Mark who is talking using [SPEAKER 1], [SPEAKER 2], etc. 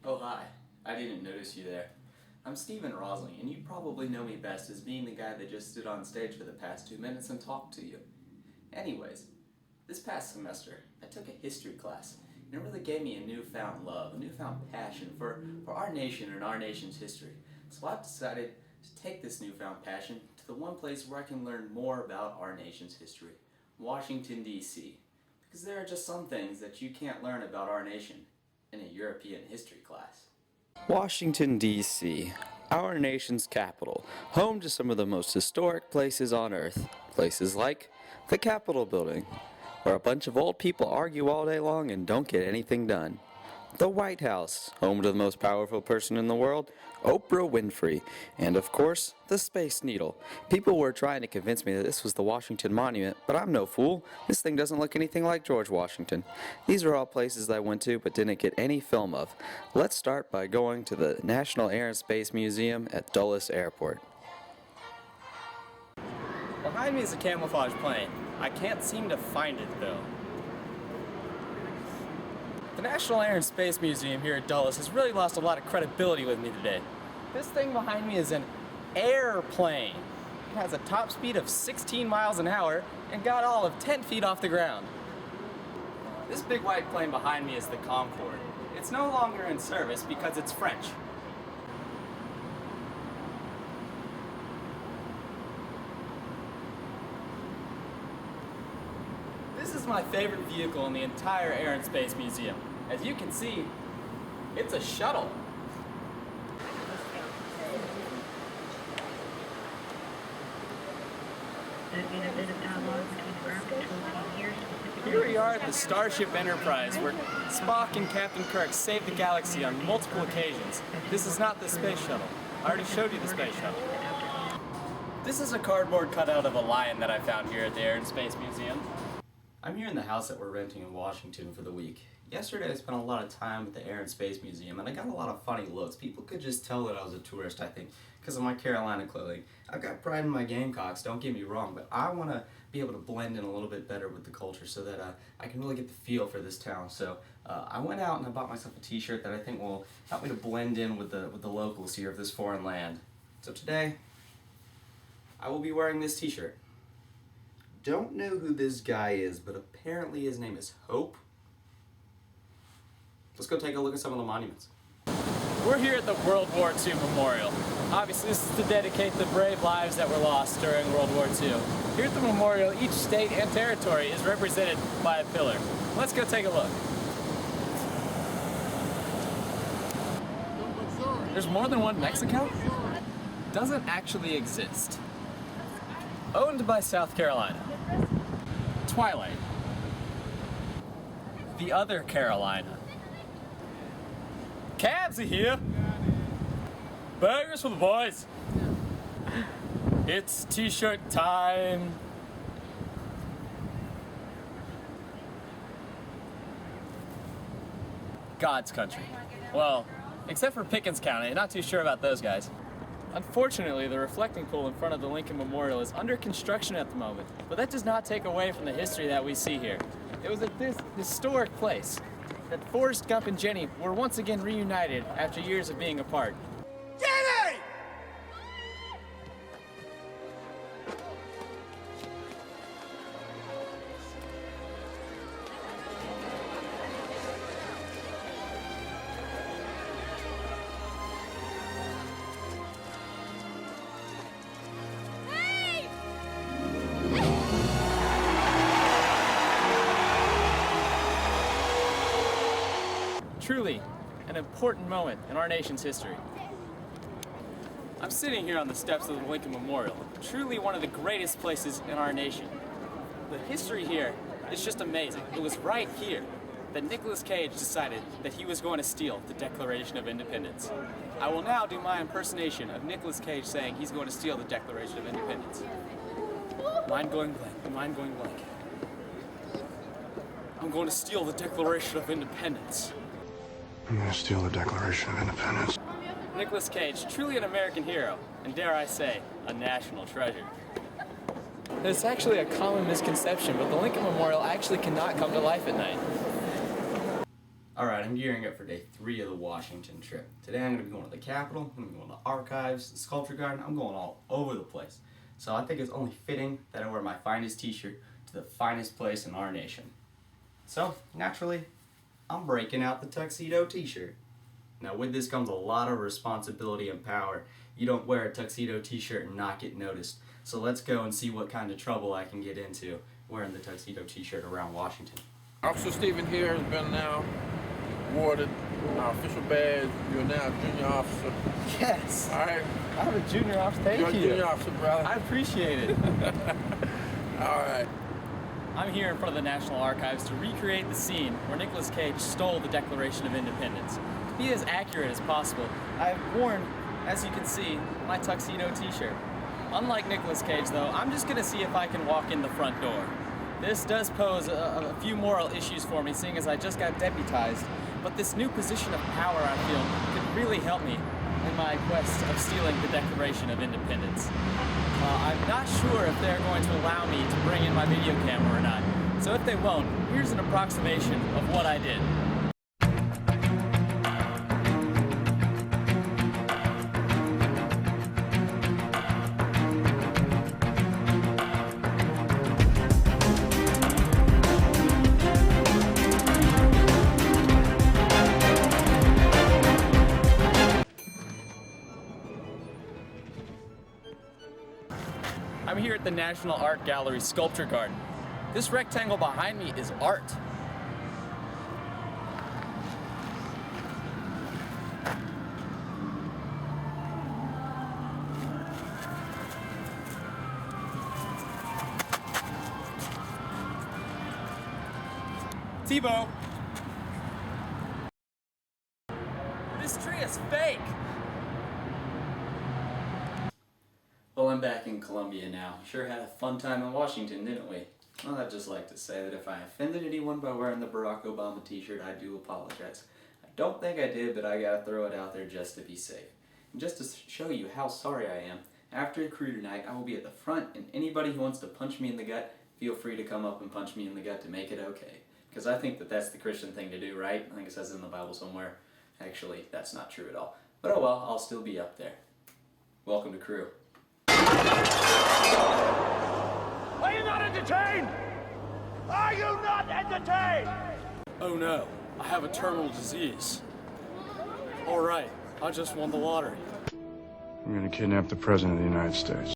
[SPEAKER 1] Oh hi, I didn't notice you there. I'm Stephen Rosley, and you probably know me best as being the guy that just stood on stage for the past 2 minutes and talked to you. Anyways, this past semester, I took a history class, and it really gave me a newfound love, a newfound passion for our nation and our nation's history. So I've decided to take this newfound passion to the one place where I can learn more about our nation's history, Washington, D.C. Because there are just some things that you can't learn about our nation in a European history class. Washington, D.C., our nation's capital, home to some of the most historic places on Earth. Places like the Capitol Building, where a bunch of old people argue all day long and don't get anything done. The White House, home to the most powerful person in the world, Oprah Winfrey. And of course, the Space Needle. People were trying to convince me that this was the Washington Monument, but I'm no fool. This thing doesn't look anything like George Washington. These are all places I went to but didn't get any film of. Let's start by going to the National Air and Space Museum at Dulles Airport. Behind me is a camouflage plane. I can't seem to find it though. The National Air and Space Museum here at Dulles has really lost a lot of credibility with me today. This thing behind me is an airplane. It has a top speed of 16 miles an hour and got all of 10 feet off the ground. This big white plane behind me is the Concorde. It's no longer in service because it's French. This is my favorite vehicle in the entire Air and Space Museum. As you can see, it's a shuttle. Here we are at the Starship Enterprise, where Spock and Captain Kirk saved the galaxy on multiple occasions. This is not the space shuttle. I already showed you the space shuttle. This is a cardboard cutout of a lion that I found here at the Air and Space Museum. I'm here in the house that we're renting in Washington for the week. Yesterday I spent a lot of time at the Air and Space Museum and I got a lot of funny looks. People could just tell that I was a tourist, I think, because of my Carolina clothing. I've got pride in my Gamecocks, don't get me wrong, but I want to be able to blend in a little bit better with the culture so that I can really get the feel for this town. So I went out and I bought myself a t-shirt that I think will help me to blend in with the locals here of this foreign land. So today, I will be wearing this t-shirt. Don't know who this guy is, but apparently his name is Hope. Let's go take a look at some of the monuments. We're here at the World War II Memorial. Obviously this is to dedicate the brave lives that were lost during World War II. Here at the memorial, each state and territory is represented by a pillar. Let's go take a look. There's more than one Mexico? Doesn't actually exist. Owned by South Carolina. Twilight. The other Carolina. Cabs are here. Burgers for the boys. It's t-shirt time. God's country. Well, except for Pickens County, not too sure about those guys. Unfortunately, the reflecting pool in front of the Lincoln Memorial is under construction at the moment, but that does not take away from the history that we see here. It was at this historic place that Forrest Gump and Jenny were once again reunited after years of being apart. Jenny! Truly, an important moment in our nation's history. I'm sitting here on the steps of the Lincoln Memorial, truly one of the greatest places in our nation. The history here is just amazing. It was right here that Nicolas Cage decided that he was going to steal the Declaration of Independence. I will now do my impersonation of Nicolas Cage saying he's going to steal the Declaration of Independence. Mind going blank, mind going blank. I'm going to steal the Declaration of Independence.
[SPEAKER 2] I'm gonna steal the Declaration of Independence.
[SPEAKER 1] Nicolas Cage, truly an American hero, and dare I say, a national treasure. It's actually a common misconception, but the Lincoln Memorial actually cannot come to life at night. Alright, I'm gearing up for day 3 of the Washington trip. Today I'm going to be going to the Capitol, I'm going to be going to the archives, the sculpture garden, I'm going all over the place. So I think it's only fitting that I wear my finest t-shirt to the finest place in our nation. So, naturally, I'm breaking out the tuxedo t-shirt. Now with this comes a lot of responsibility and power. You don't wear a tuxedo t-shirt and not get noticed. So let's go and see what kind of trouble I can get into wearing the tuxedo t-shirt around Washington.
[SPEAKER 3] Officer Stephen here has been now awarded our official badge. You're now a junior officer.
[SPEAKER 4] Yes.
[SPEAKER 3] All right.
[SPEAKER 4] I'm a junior officer. Thank
[SPEAKER 3] You're
[SPEAKER 4] you.
[SPEAKER 3] a junior officer, brother.
[SPEAKER 4] I appreciate it.
[SPEAKER 3] All right.
[SPEAKER 4] I'm here in front of the National Archives to recreate the scene where Nicolas Cage stole the Declaration of Independence. To be as accurate as possible, I have worn, as you can see, my tuxedo t-shirt. Unlike Nicolas Cage, though, I'm just going to see if I can walk in the front door. This does pose a few moral issues for me, seeing as I just got deputized, but this new position of power I feel could really help me in my quest of stealing the Declaration of Independence. I'm not sure if they're going to allow me to bring in my video camera or not, so if they won't, here's an approximation of what I did. I'm here at the National Art Gallery Sculpture Garden. This rectangle behind me is art. Tebow! This tree is fake!
[SPEAKER 1] Well, I'm back in Columbia now. Sure had a fun time in Washington, didn't we? Well, I'd just like to say that if I offended anyone by wearing the Barack Obama t-shirt, I do apologize. I don't think I did, but I gotta throw it out there just to be safe. And just to show you how sorry I am, after the crew tonight, I will be at the front, and anybody who wants to punch me in the gut, feel free to come up and punch me in the gut to make it okay. Because I think that that's the Christian thing to do, right? I think it says it in the Bible somewhere. Actually, that's not true at all. But oh well, I'll still be up there. Welcome to crew.
[SPEAKER 5] Are you not entertained? Are you not entertained?
[SPEAKER 4] Oh no, I have a terminal disease. All right, I just won the lottery.
[SPEAKER 2] I'm gonna kidnap the President of the United States.